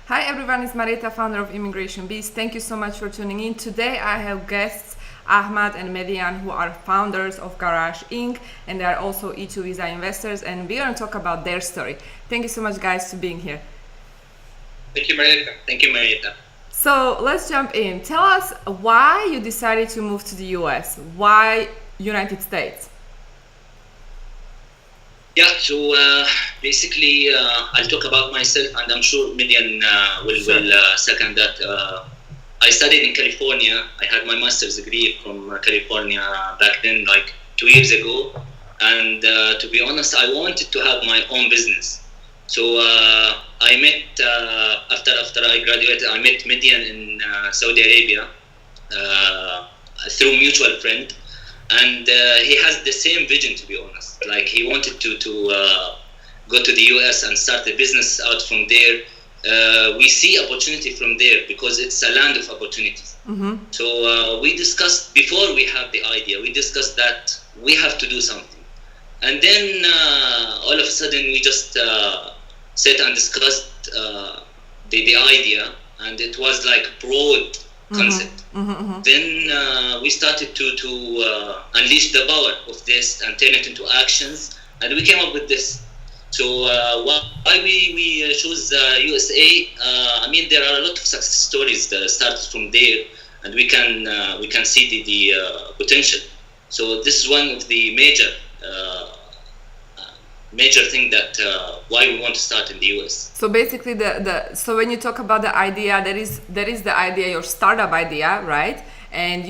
Hi everyone, it's Marieta, founder of Immigration Beast. Thank you so much for tuning in. Today I have guests AHMAD and MEDYEN, who are founders of GaraG Inc. and they are also E-2 visa investors, and we're going to talk about their story. Thank you so much guys for being here. Thank you, Marieta. Thank you, Marieta. So let's jump in. Tell us why you decided to move to the US. Why United States? Yeah, so basically I'll talk about myself, and I'm sure MEDYEN will second that. I studied in California. I had my master's degree from California back then, like 2 years ago. And to be honest, I wanted to have my own business. So I met, after I graduated, I met MEDYEN in Saudi Arabia through mutual friend. And he has the same vision, to be honest. Like, he wanted to go to the US and start a business out from there. We see opportunity from there because it's a land of opportunities. Mm-hmm. So we discussed, before we have the idea, we discussed that we have to do something. And then all of a sudden we just sat and discussed the idea, and it was like broad concept. Mm-hmm, mm-hmm. Then we started to unleash the power of this and turn it into actions, and we came up with this. So why we choose USA? I mean, there are a lot of success stories that started from there, and we can see the potential. So this is one of the major thing that why we want to start in the US. So basically, so when you talk about the idea, that is the idea, your startup idea, right? And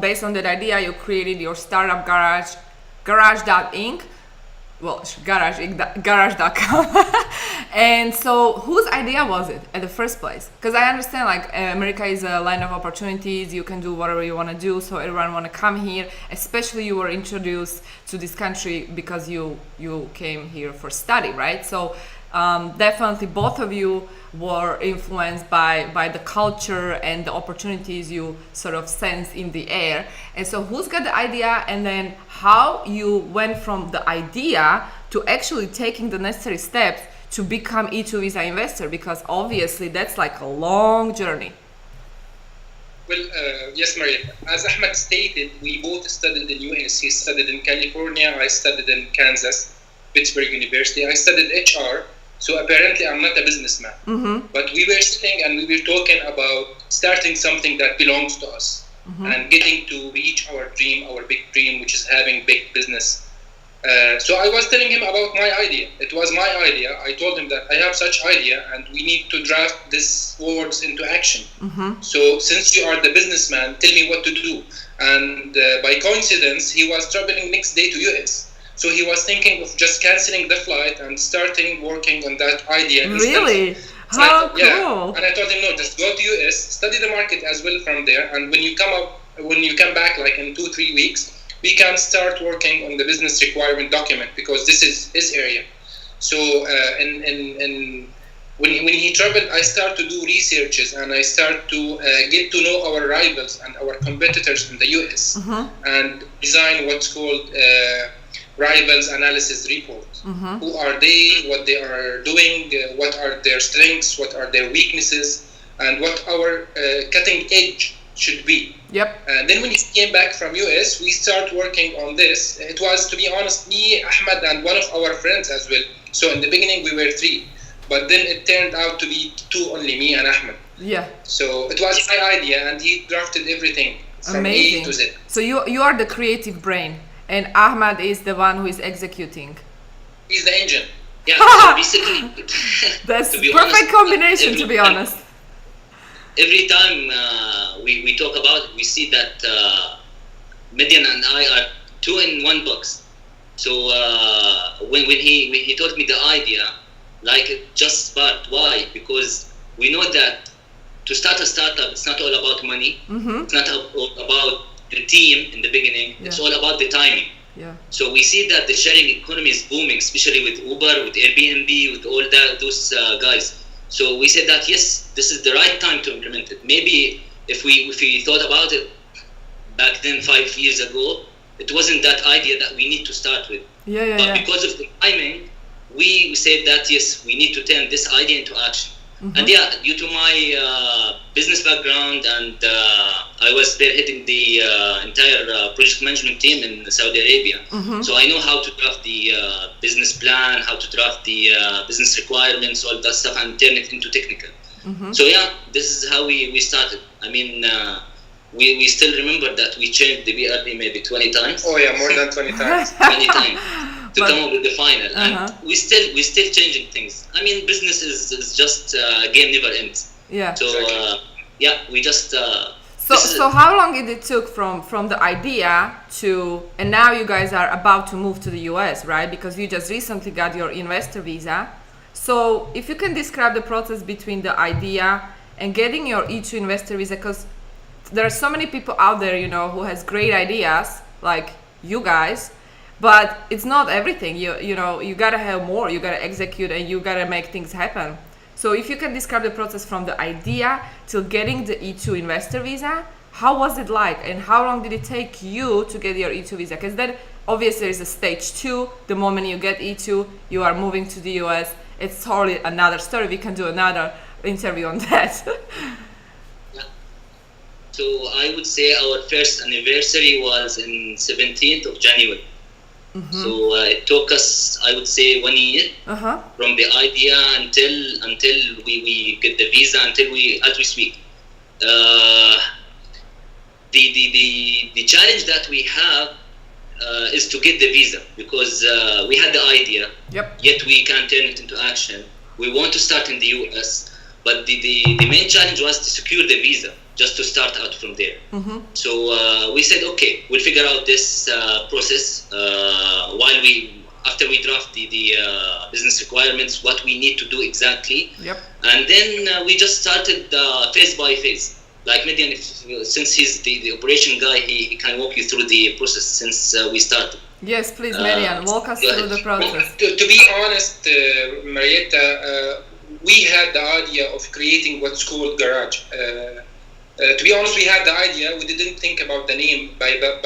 based on that idea, you created your startup GaraG.inc. Well, GaraG.com. And so, whose idea was it at the first place? Because I understand, like, America is a land of opportunities. You can do whatever you want to do. So everyone want to come here. Especially, you were introduced to this country because you came here for study, right? So definitely, both of you were influenced by the culture and the opportunities you sort of sense in the air. And so, who's got the idea, and then how you went from the idea to actually taking the necessary steps to become E2 visa investor, because obviously that's like a long journey. Well, yes, Maria. As Ahmed stated, we both studied in US. He studied in California. I studied in Kansas, Pittsburgh University. I studied HR. So apparently I'm not a businessman. Mm-hmm. But we were sitting and we were talking about starting something that belongs to us, mm-hmm, and getting to reach our dream, our big dream, which is having big business. So I was telling him about my idea. It was my idea. I told him that I have such idea and we need to draft these words into action. Mm-hmm. So since you are the businessman, tell me what to do. And by coincidence, he was traveling next day to US. So he was thinking of just canceling the flight and starting working on that idea. Really? How cool! Yeah. And I told him, no, just go to US, study the market as well from there, and when you come back, like in 2-3 weeks, we can start working on the business requirement document, because this is his area. So when he traveled, I start to do researches, and I start to get to know our rivals and our competitors in the US, mm-hmm, and design what's called rivals analysis report. Mm-hmm. Who are they, what they are doing, what are their strengths, what are their weaknesses, and what our cutting edge should be. Yep. Then when he came back from US, we start working on this. It was, to be honest, me, Ahmed, and one of our friends as well. So in the beginning we were 3, but then it turned out to be 2, only me and Ahmed. Yeah. So it was my idea, and he drafted everything from Amazing. A to Z. So you are the creative brain, and Ahmad is the one who is executing. He's the engine. Yeah, so basically. That's perfect honest, combination, to be honest. Every time we talk about it, we see that MEDYEN and I are 2 in 1 box. So when he told me the idea, like, it just sparked. Why? Because we know that to start a startup, it's not all about money. Mm-hmm. It's not all about the team in the beginning. Yeah. It's all about the timing. Yeah. So we see that the sharing economy is booming, especially with Uber, with Airbnb, with all those guys. So we said that yes, this is the right time to implement it. Maybe if we thought about it back then 5 years ago, it wasn't that idea that we need to start with. But because of the timing, we said that yes, we need to turn this idea into action. And yeah, due to my business background, and I was spearheading the entire project management team in Saudi Arabia. So I know how to draft the business plan, how to draft the business requirements, all that stuff, and turn it into technical. So yeah, this is how we started. I mean, we still remember that we changed the BRD maybe 20 times. Oh yeah, more than 20 times. 20 times. To come up with the final, and we still changing things. I mean, business is just a game never ends. Yeah. So yeah, we just. So how long did it took from the idea to, and now you guys are about to move to the US, right? Because you just recently got your investor visa. So if you can describe the process between the idea and getting your E-2 investor visa, because there are so many people out there, you know, who has great ideas like you guys. But it's not everything. You know, you gotta have more. You gotta execute, and you gotta make things happen. So if you can describe the process from the idea till getting the E-2 investor visa, how was it like, and how long did it take you to get your E-2 visa? Because then obviously there is a stage 2. The moment you get E-2, you are moving to the US. It's totally another story. We can do another interview on that. Yeah. So I would say our first anniversary was in 17th of January. So it took us, I would say, 1 year from the idea until we get the visa, until we, as we speak. The challenge that we have is to get the visa, because we had the idea, yet we can't turn it into action. We want to start in the US, but the main challenge was to secure the visa, just to start out from there. So we said, okay, we'll figure out this process after we draft the business requirements, what we need to do exactly. And then we just started phase by phase. Like MEDYEN, since he's the operation guy, he can walk you through the process since we started. Yes, please, MEDYEN, walk us through the process. To be honest, Marietta, we had the idea of creating what's called GaraG. To be honest, we had the idea. We didn't think about the name by that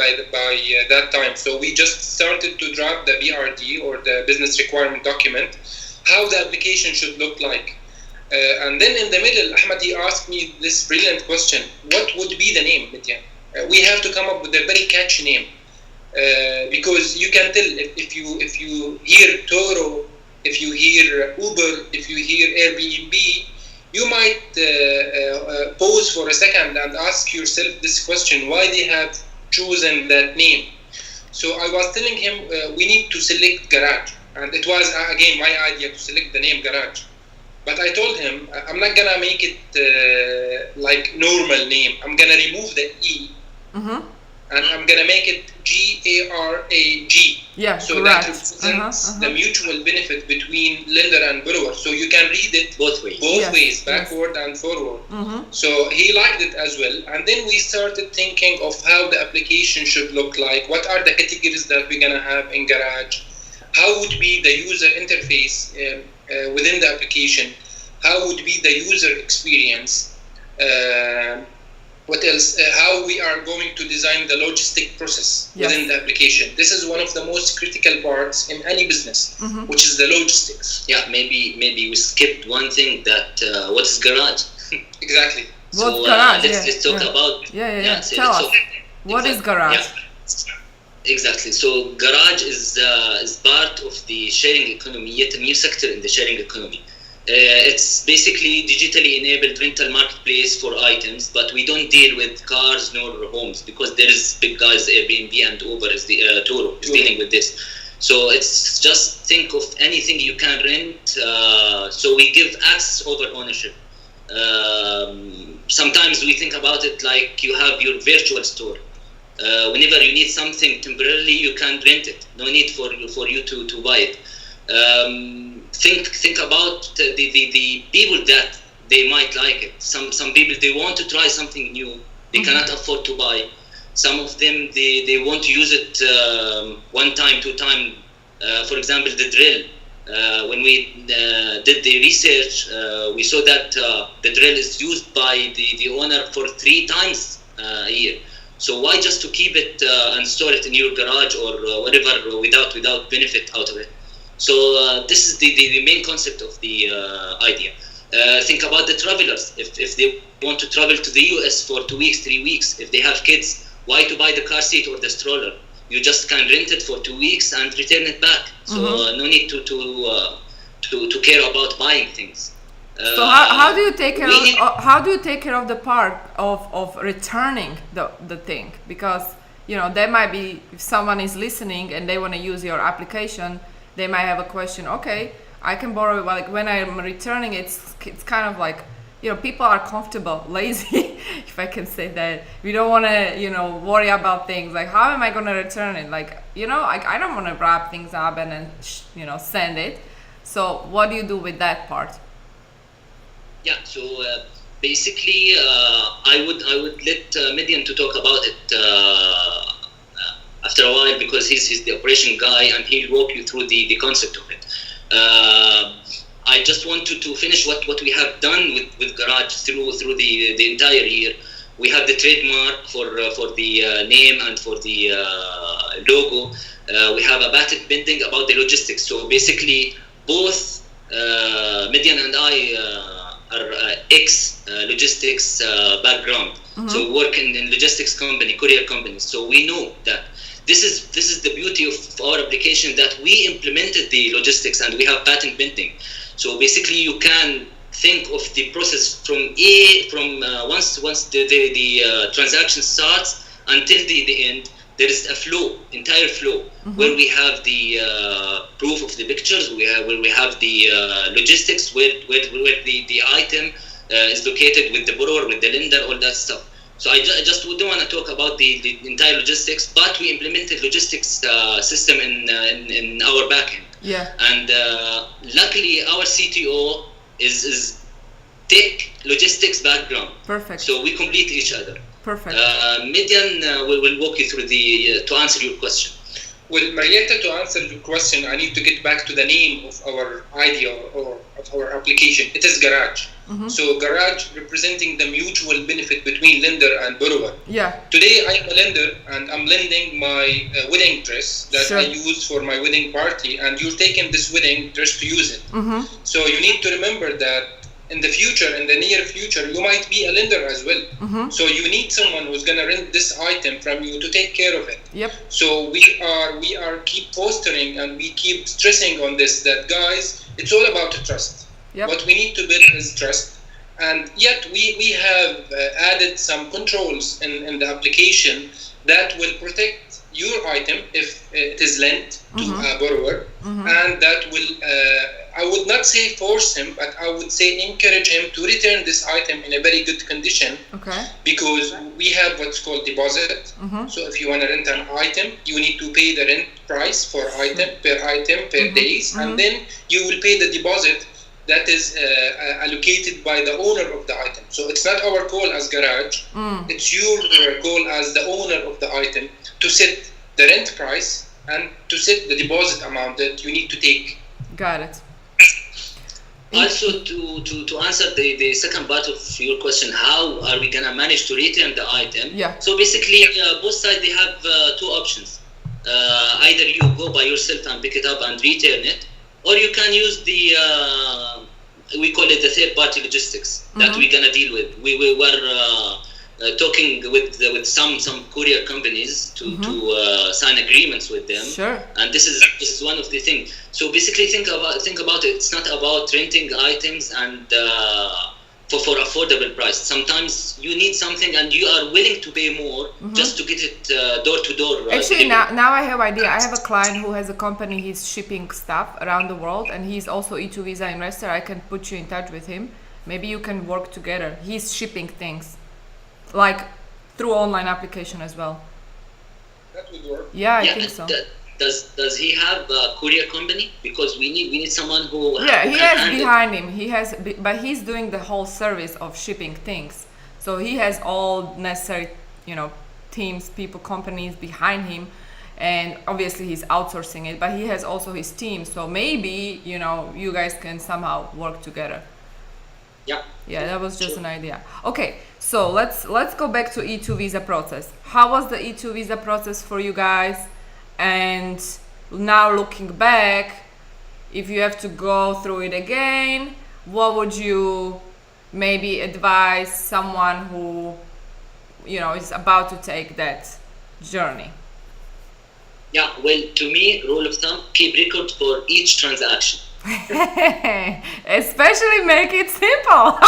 time. So we just started to draft the BRD, or the business requirement document, how the application should look like. And then in the middle, Ahmad, he asked me this brilliant question: what would be the name, MEDYEN? We have to come up with a very catchy name, because you can tell if you hear Toro, if you hear Uber, if you hear Airbnb, you might pause for a second and ask yourself this question: why they have chosen that name? So I was telling him we need to select GaraG, and it was again my idea to select the name GaraG. But I told him I'm not gonna make it like normal name. I'm gonna remove the E, and I'm gonna make it GARAG. Yeah, so GaraG. that represents the mutual benefit between lender and borrower. So you can read it both ways. Both ways, backward and forward. So he liked it as well. And then we started thinking of how the application should look like. What are the categories that we're gonna have in GaraG? How would be the user interface within the application? How would be the user experience? What else? How we are going to design the logistic process within the application. This is one of the most critical parts in any business, which is the logistics. Yeah, maybe we skipped one thing, that what is GaraG? Exactly. What's GaraG? Let's talk about. Tell us. What is GaraG? Exactly. So GaraG is part of the sharing economy, yet a new sector in the sharing economy. It's basically digitally enabled rental marketplace for items, but we don't deal with cars nor homes, because there is big guys, Airbnb and Uber is Turo is dealing with this. So it's just think of anything you can rent. So we give access over ownership. Sometimes we think about it like you have your virtual store. Whenever you need something temporarily, you can rent it. No need for you to buy it. Think about the people that they might like it. Some people, they want to try something new. They cannot afford to buy. Some of them, they want to use it one time, two time. For example, the drill. When we did the research, we saw that the drill is used by the owner for 3 times a year. So why just to keep it and store it in your garage or whatever without benefit out of it? So this is the main concept of the idea. Think about the travelers. If they want to travel to the US for 2 weeks, 3 weeks, if they have kids, why to buy the car seat or the stroller? You just can rent it for 2 weeks and return it back. So no need to care about buying things. So how do you take care of the part of returning the thing? Because there might be, if someone is listening and they want to use your application, they might have a question. Okay, I can borrow it, but like when I'm returning, it's kind of like people are comfortable, lazy, if I can say that. We don't want to worry about things like how am I going to return it? Like I don't want to wrap things up and then send it. So what do you do with that part? Yeah, so basically I would let MEDYEN to talk about it after a while, because he's the operation guy and he'll walk you through the concept of it. I just want to finish what we have done with GaraG through the entire year. We have the trademark for the name and for the logo. We have a patent pending about the logistics. So basically both MEDYEN and I are ex-logistics background. So we work in logistics company, courier companies. So we know that this is the beauty of our application, that we implemented the logistics and we have patent pending. So basically you can think of the process from once the transaction starts until the end. There is a flow, entire flow, where we have the proof of the pictures, where we have the logistics, where the item is located, with the borrower, with the lender, all that stuff. So I just don't want to talk about the entire logistics, but we implemented logistics system in our backend. Yeah. And luckily our CTO is tech logistics background. Perfect. So we complete each other. Perfect. MEDYEN will walk you through to answer your question. Well, Marietta, to answer your question, I need to get back to the name of our idea or of our application. It is GaraG. So GaraG representing the mutual benefit between lender and borrower. Yeah. Today I am a lender and I'm lending my wedding dress that I used for my wedding party, and you're taking this wedding dress to use it. So you need to remember that in the future, in the near future, you might be a lender as well. So you need someone who's gonna rent this item from you to take care of it. Yep. So we are keep fostering and we keep stressing on this, that guys, it's all about trust. Yep. What we need to build is trust. And yet we have added some controls in the application that will protect your item if it is lent to a borrower, and that will, I would not say force him, but I would say encourage him to return this item in a very good condition. Okay. Because we have what's called deposit. So if you want to rent an item, you need to pay the rent price for item per days, and then you will pay the deposit that is allocated by the owner of the item. So it's not our call as GaraG, it's your call as the owner of the item to set the rent price and to set the deposit amount that you need to take. Got it. Also, to answer the second part of your question, how are we gonna manage to return the item? Yeah. So basically, both sides, they have two options. Either you go by yourself and pick it up and return it, or you can use the we call it the third-party logistics that we're gonna deal with. We were talking with some courier companies to sign agreements with them. Sure. And this is one of the things. So basically, think about it. It's not about renting items and for affordable price. Sometimes you need something and you are willing to pay more just to get it door to door. Actually, now I have idea. I have a client who has a company. He's shipping stuff around the world, and he's also E-2 visa investor. I can put you in touch with him. Maybe you can work together. He's shipping things, like through online application as well. That would work. Yeah, I think so. Does he have a courier company? Because we need someone who. Yeah, he has behind him. He has, but he's doing the whole service of shipping things. So he has all necessary, teams, people, companies behind him, and obviously he's outsourcing it. But he has also his team. So maybe you guys can somehow work together. Yeah. Yeah, that was just an idea. Okay, so let's go back to E-2 visa process. How was the E-2 visa process for you guys? And now looking back, if you have to go through it again, what would you maybe advise someone who, you know, is about to take that journey? Yeah, well, to me, rule of thumb, keep record for each transaction. Especially make it simple.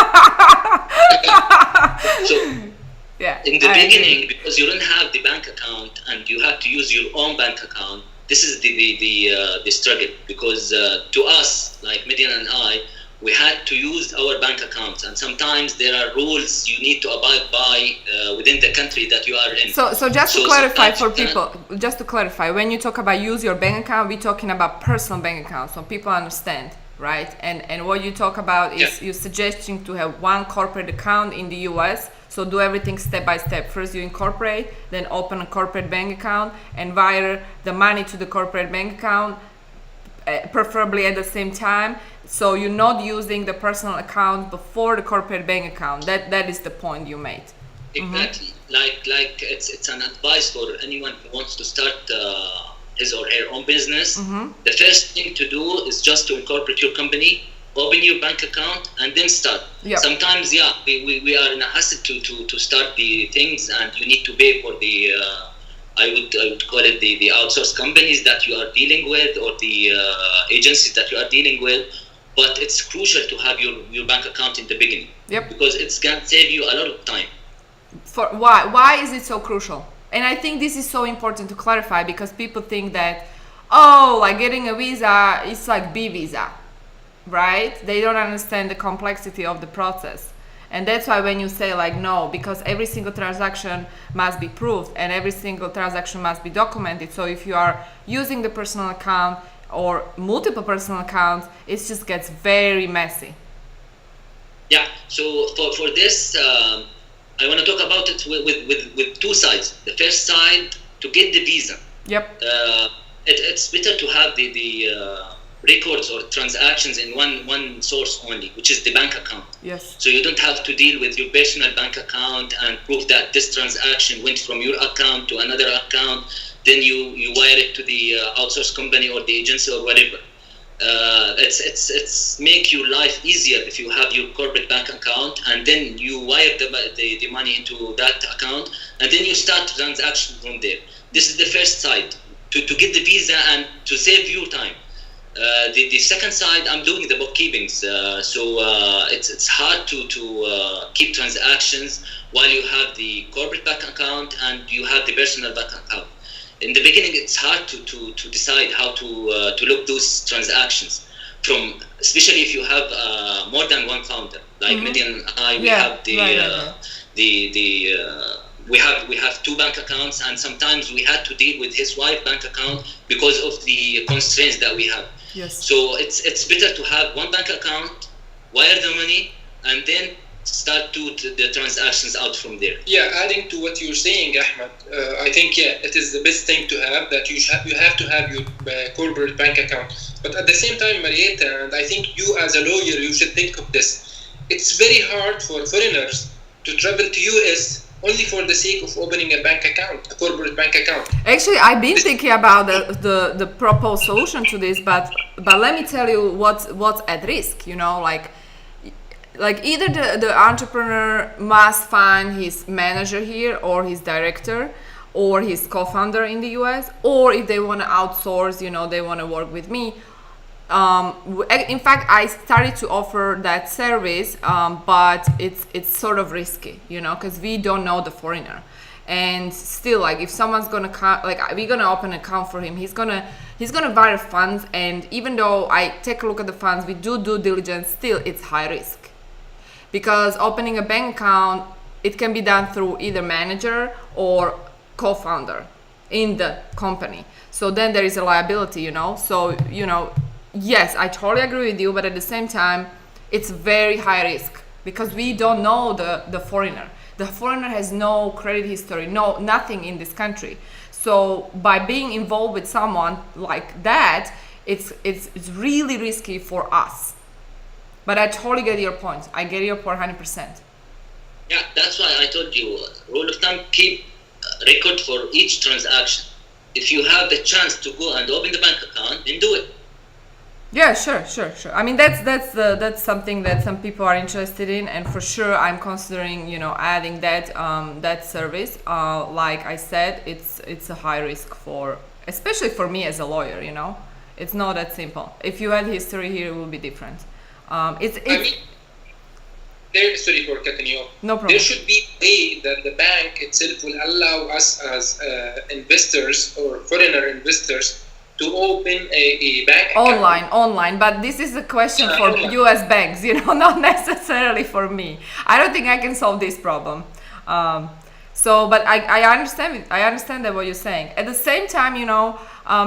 So Yeah, in the I beginning, agree. because you don't have the bank account and you have to use your own bank account, this is the struggle. Because to us, like MEDYEN and I, we had to use our bank accounts, and sometimes there are rules you need to abide by within the country that you are in. So just to clarify sometimes for you cannot- people, just to clarify, when you talk about use your bank account, we're talking about personal bank account, so people understand, right? And what you talk about is Yeah. you're suggesting to have one corporate account in the US. So do everything step by step. First you incorporate, then open a corporate bank account and wire the money to the corporate bank account, preferably at the same time. So you're not using the personal account before the corporate bank account. That is the point you made. Exactly. Like it's an advice for anyone who wants to start his or her own business. The first thing to do is just to incorporate your company, open your bank account, and then start. Yep. Sometimes, yeah, we are in a hassle to start the things, and you need to pay for the I would call it the outsourced companies that you are dealing with, or the agencies that you are dealing with. But it's crucial to have your bank account in the beginning. Yep. Because it's gonna save you a lot of time. For why is it so crucial? And I think this is so important to clarify, because people think that, oh, like getting a visa is like B visa, right? They don't understand the complexity of the process. And that's why when you say like no, because every single transaction must be proved and every single transaction must be documented. So if you are using the personal account or multiple personal accounts, it just gets very messy. Yeah. So for this, I want to talk about it with two sides. The first side, to get the visa. Yep. It's better to have the records or transactions in one source only, which is the bank account. Yes. So you don't have to deal with your personal bank account and prove that this transaction went from your account to another account. Then you wire it to the outsourced company or the agency or whatever. It's make your life easier if you have your corporate bank account, and then you wire the money into that account, and then you start transaction from there. This is the first side, to get the visa and to save you time. The second side, I'm doing the bookkeepings, so it's hard to keep transactions while you have the corporate bank account and you have the personal bank account. In the beginning, it's hard to decide how to look those transactions, from especially if you have more than one founder. Like MEDYEN and I, we have we have two bank accounts, and sometimes we had to deal with his wife bank account because of the constraints that we have. Yes. So it's better to have one bank account, wire the money, and then start the transactions out from there. Yeah, adding to what you're saying, Ahmed, I think it is the best thing to have, that you have to have your corporate bank account. But at the same time, Marietta, and I think you as a lawyer, you should think of this. It's very hard for foreigners to travel to US only for the sake of opening a bank account, a corporate bank account. Actually, I've been thinking about the proposed solution to this, but let me tell you what's at risk. You know, like either the entrepreneur must find his manager here, or his director, or his co-founder in the US, or if they want to outsource, you know, they want to work with me. In fact, I started to offer that service, but it's sort of risky, you know, because we don't know the foreigner. And still, like, if someone's gonna come, like, we're gonna open an account for him, he's gonna wire funds, and even though I take a look at the funds, we do due diligence, still it's high risk. Because opening a bank account, it can be done through either manager or co-founder in the company. So then there is a liability, you know. So, you know, yes, I totally agree with you, but at the same time, it's very high risk because we don't know the foreigner. The foreigner has no credit history, nothing in this country. So by being involved with someone like that, it's really risky for us. But I totally get your point. I get your point 100%. Yeah, that's why I told you, rule of thumb, keep record for each transaction. If you have the chance to go and open the bank account, then do it. Yeah, sure. I mean, that's something that some people are interested in, and for sure, I'm considering, adding that service. Like I said, it's a high risk for, especially for me as a lawyer. It's not that simple. If you had history here, it will be different. It's I mean, sorry for cutting you off. No problem. There should be a way that the bank itself will allow us as investors or foreigner investors to open a bank account. Online, but this is a question for Online. US banks, not necessarily for me. I don't think I can solve this problem. But I understand that what you're saying. At the same time,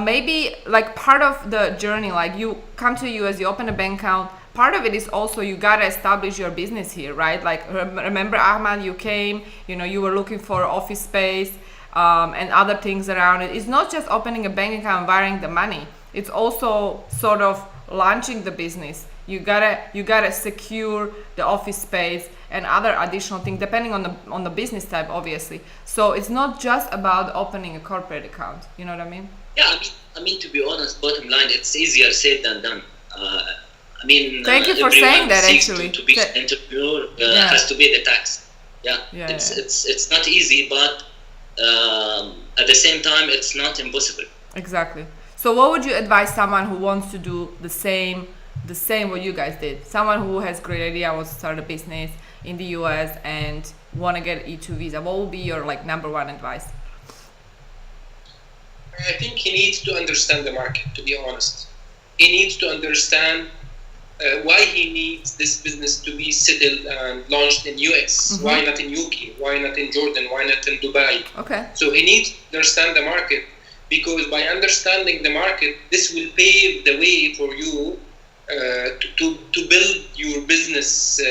maybe like part of the journey, like you come to US, you open a bank account. Part of it is also you gotta establish your business here, right? Like remember, Ahmad, you came, you were looking for office space. And other things around it. It's not just opening a bank account and wiring the money. It's also sort of launching the business. You gotta secure the office space and other additional things depending on the business type, obviously. So it's not just about opening a corporate account. You know what I mean? Yeah, I mean, to be honest, bottom line, it's easier said than done. Thank you for saying that. Actually, to be an entrepreneur has to pay the tax. It's not easy, but at the same time, it's not impossible. Exactly. So what would you advise someone who wants to do the same what you guys did? Someone who has great idea, wants to start a business in the US and want to get E-2 visa. What would be your number one advice? I think he needs to understand the market, to be honest. He needs to understand why he needs this business to be settled and launched in US. Mm-hmm. Why not in UK? Why not in Jordan? Why not in Dubai? Okay. So he needs to understand the market, because by understanding the market, this will pave the way for you to build your business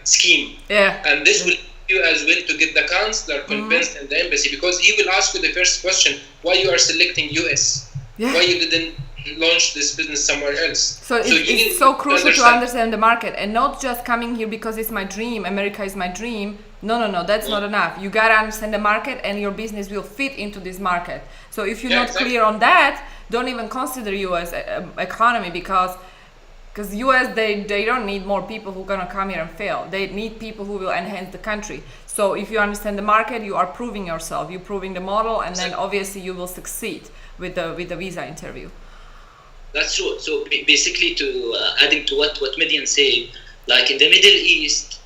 scheme. Yeah. And this will help you as well to get the counselor convinced in the embassy, because he will ask you the first question: why you are selecting US? Yeah. Why you didn't launch this business somewhere else? So it's so crucial to understand the market and not just coming here because it's my dream. America is my dream. No, that's not enough. You gotta understand the market, and your business will fit into this market. So if you're not clear on that, don't even consider US economy, because US they don't need more people who are gonna come here and fail. They need people who will enhance the country. So if you understand the market, you are proving yourself. You're proving the model, and then obviously you will succeed with the visa interview. That's true. So basically, to adding to what MEDYEN said, like in the Middle East,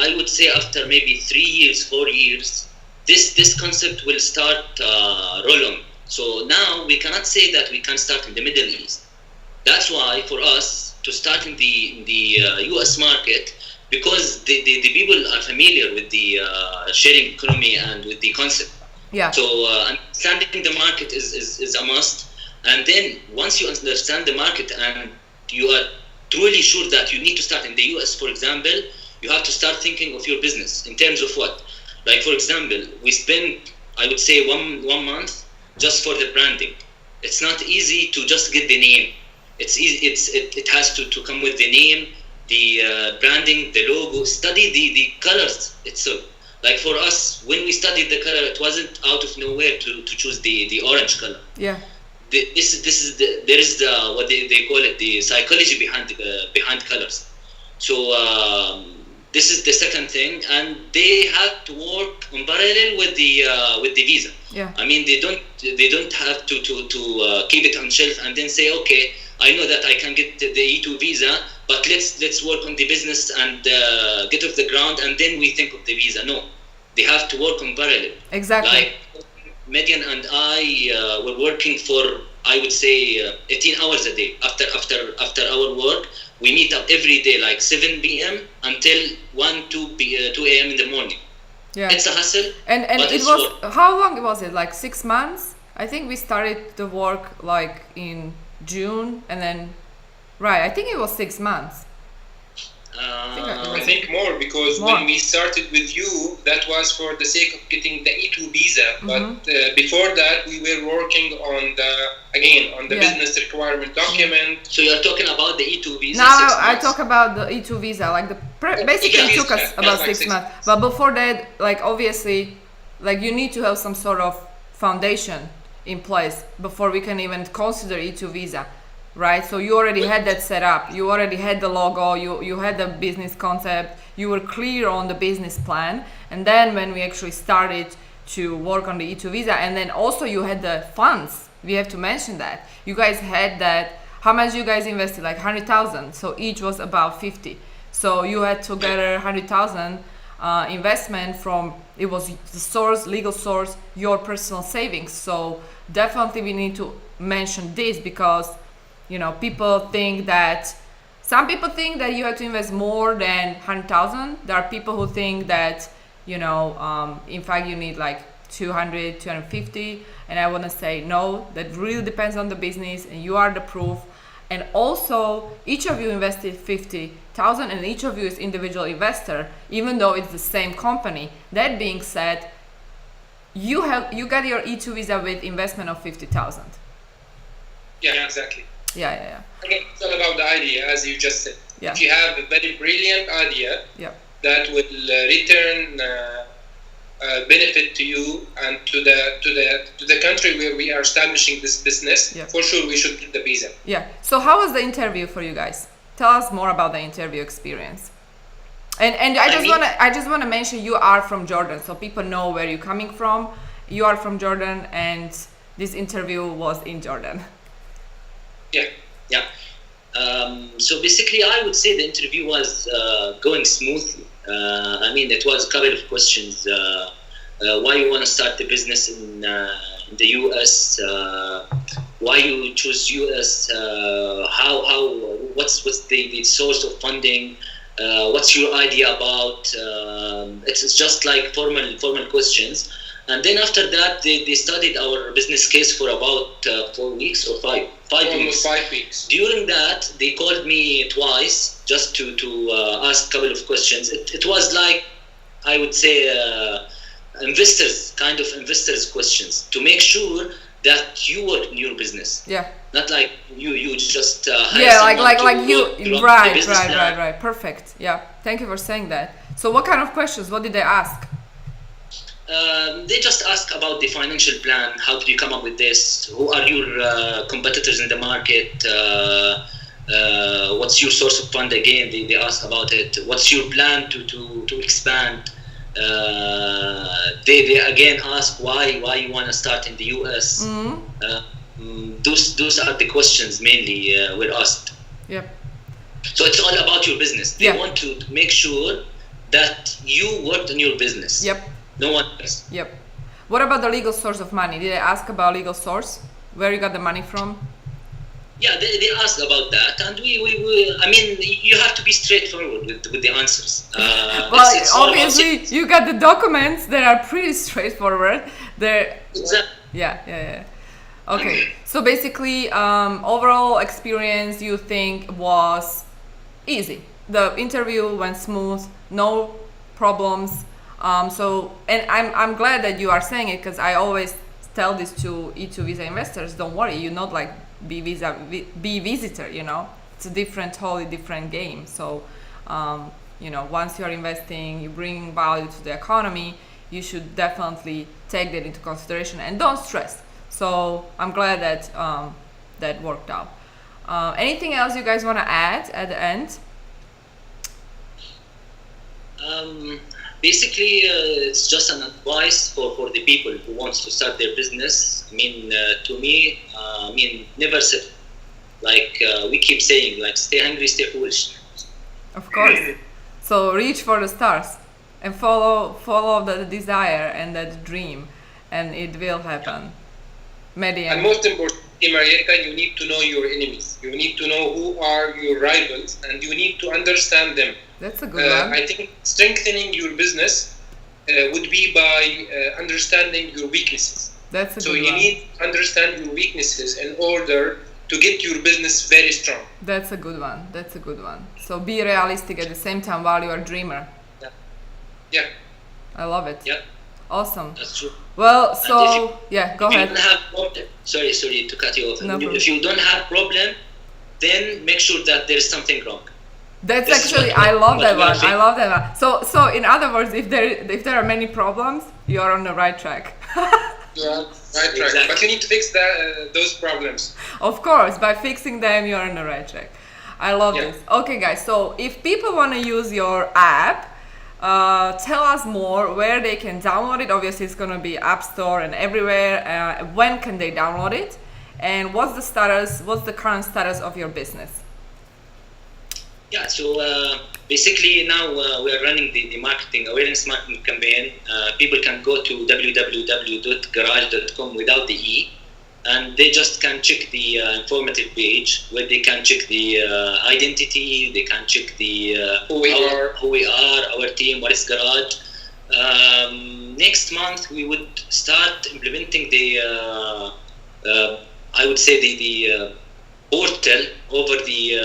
I would say after maybe 3 years, 4 years, this concept will start roll on. So now we cannot say that we can start in the Middle East. That's why for us to start in the US market, because the people are familiar with the sharing economy and with the concept. Yeah. So understanding the market is a must. And then once you understand the market and you are truly sure that you need to start in the US, for example, you have to start thinking of your business in terms of what? Like, for example, we spend, I would say, one month just for the branding. It's not easy to just get the name. It has to come with the name, the branding, the logo, study the colors itself. Like for us, when we studied the color, it wasn't out of nowhere to choose the orange color. Yeah. There is what they call it, the psychology behind colors. So this is the second thing, and they have to work in parallel with the visa. Yeah. I mean, they don't have to keep it on shelf and then say, okay, I know that I can get the E-2 visa, but let's work on the business and get off the ground, and then we think of the visa. No, they have to work in parallel. Exactly. Like MEDYEN and I were working for, I would say, 18 hours a day. After our work, we meet up every day, like 7 p.m. until 2 a.m. in the morning. Yeah. It's a hustle. And it was, how long was it? Like 6 months? I think we started the work like in June, and then, right, I think it was 6 months. I think more, because when we started with you, that was for the sake of getting the E-2 visa. But before that, we were working on the business requirement document. So you're talking about the E-2 visa? Now I talk about the E-2 visa. Like basically it took us about 6 months. But before that, like obviously, like you need to have some sort of foundation in place before we can even consider E-2 visa. right? So you already had that set up. You already had the logo. You had the business concept. You were clear on the business plan. And then when we actually started to work on the E-2 visa, and then also you had the funds. We have to mention that you guys had that. How much you guys invested? Like 100,000. So each was about 50. So you had to gather 100,000 investment from, it was the source, legal source, your personal savings. So definitely we need to mention this, because you know, some people think that you have to invest more than 100,000. There are people who think that, you know, in fact you need like 200, 250. And I want to say no, that really depends on the business, and you are the proof. And also each of you invested 50,000, and each of you is individual investor, even though it's the same company. That being said, you got your E-2 visa with investment of 50,000. Yeah, exactly. Yeah. Again, it's all about the idea, as you just said. Yeah. If you have a very brilliant idea, Yeah. that will return benefit to you and to the country where we are establishing this business, Yeah. for sure we should get the visa. Yeah. So how was the interview for you guys? Tell us more about the interview experience. And I just wanna mention you are from Jordan, so people know where you're coming from. You are from Jordan, and this interview was in Jordan. Yeah. So basically, I would say the interview was going smoothly. I mean, it was a couple of questions. Why you want to start the business in the US? Why you choose US? What's the source of funding? What's your idea about? It's just like formal questions. And then after that, they studied our business case for about 4 weeks or 5 Almost weeks. 5 weeks. During that, they called me twice just to ask a couple of questions. It was like, I would say, investors questions, to make sure that you work in your business. Yeah. Not like you just hire Yeah, someone like to you. run the Right. business plan. Right. Perfect. Yeah. Thank you for saying that. So what kind of questions? What did they ask? They just ask about the financial plan. How did you come up with this? Who are your competitors in the market? What's your source of fund again? They ask about it. What's your plan to expand? They again ask why you want to start in the US. Those are the questions mainly were asked. Yep. So it's all about your business. They Yeah. want to make sure that you worked in your business. Yep. No one else. Yep. What about the legal source of money? Did they ask about legal source? Where you got the money from? Yeah, they asked about that, and we I mean, you have to be straightforward with the answers. Well, it's all about obviously you got the documents that are pretty straightforward. They're exactly. yeah. Okay, so basically, overall experience you think was easy. The interview went smooth, no problems. And I'm glad that you are saying it, because I always tell this to E2 visa investors. Don't worry, you're not like be visitor. You know, it's a totally different game. So, you know, once you are investing, you're bringing value to the economy. You should definitely take that into consideration and don't stress. So I'm glad that that worked out. Anything else you guys want to add at the end? Basically, it's just an advice for the people who wants to start their business. I mean, to me, never sit. Like we keep saying, like, stay hungry, stay foolish. Of course. So reach for the stars and follow the desire and that dream, and it will happen. MEDYEN. And most importantly, Marietta, you need to know your enemies. You need to know who are your rivals, and you need to understand them. That's a good one. I think strengthening your business would be by understanding your weaknesses. That's a So good you one. need to understand your weaknesses in order to get your business very strong. That's a good one. That's a good one. So be realistic at the same time while you are a dreamer. Yeah. I love it. Yeah, Awesome. that's true. Well, so And yeah, go If you ahead. don't have problem, sorry to cut you off. No problem. If you don't have problem, then make sure that there is something wrong. That's This is actually what- I love that what one. we are I love that one. So in other words, if there are many problems, you are on the right track. You are right track, Exactly. but you need to fix those problems. Of course, by fixing them, you're on the right track. I love Yeah. this. Okay, guys, so if people want to use your app, tell us more where they can download it. Obviously, it's going to be App Store and everywhere. When can they download it? And what's the status, what's the current status of your business? Yeah, so basically now we are running the marketing awareness marketing campaign. People can go to www.garage.com without the E, and they just can check the informative page where they can check the identity, they can check the Who we are, our team, what is Garage. Next month we would start implementing the I would say the portal over the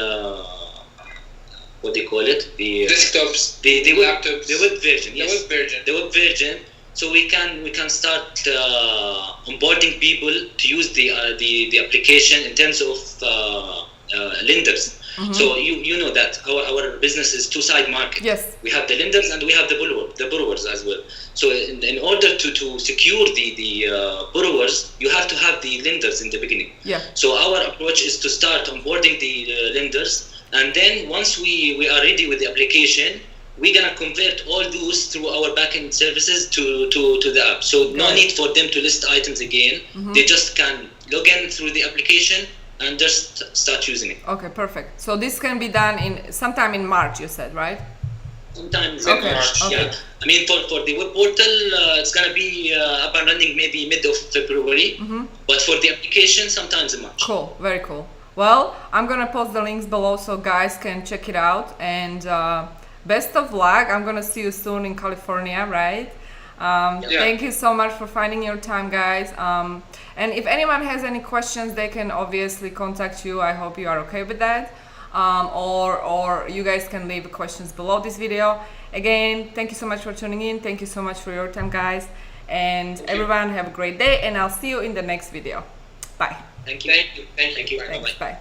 what they call it, the desktops, the laptops, the web version, yes, the web version. So we can start onboarding people to use the application in terms of lenders. Mm-hmm. So you know that our business is two-side market. Yes. We have the lenders and we have the borrowers as well. So in order to secure the borrowers, you have to have the lenders in the beginning. Yeah. So our approach is to start onboarding the lenders, and then once we are ready with the application, we're gonna convert all those through our backend services to the app. So no need for them to list items again. Mm-hmm. They just can log in through the application and just start using it. Okay, perfect. So this can be done in sometime in March, you said, right? Sometimes Okay, in March, okay. yeah. I mean, for the web portal, it's gonna be up and running maybe mid of February. Mm-hmm. But for the application, sometimes in March. Cool, very cool. Well, I'm gonna post the links below so guys can check it out, and best of luck. I'm gonna see you soon in California, right? Thank you so much for finding your time, guys. And if anyone has any questions, they can obviously contact you. I hope you are okay with that. Or you guys can leave questions below this video. Again, thank you so much for tuning in. Thank you so much for your time, guys. And everyone have a great day, and I'll see you in the next video. Bye. Thank you. Thank you. Bye. Thanks, bye.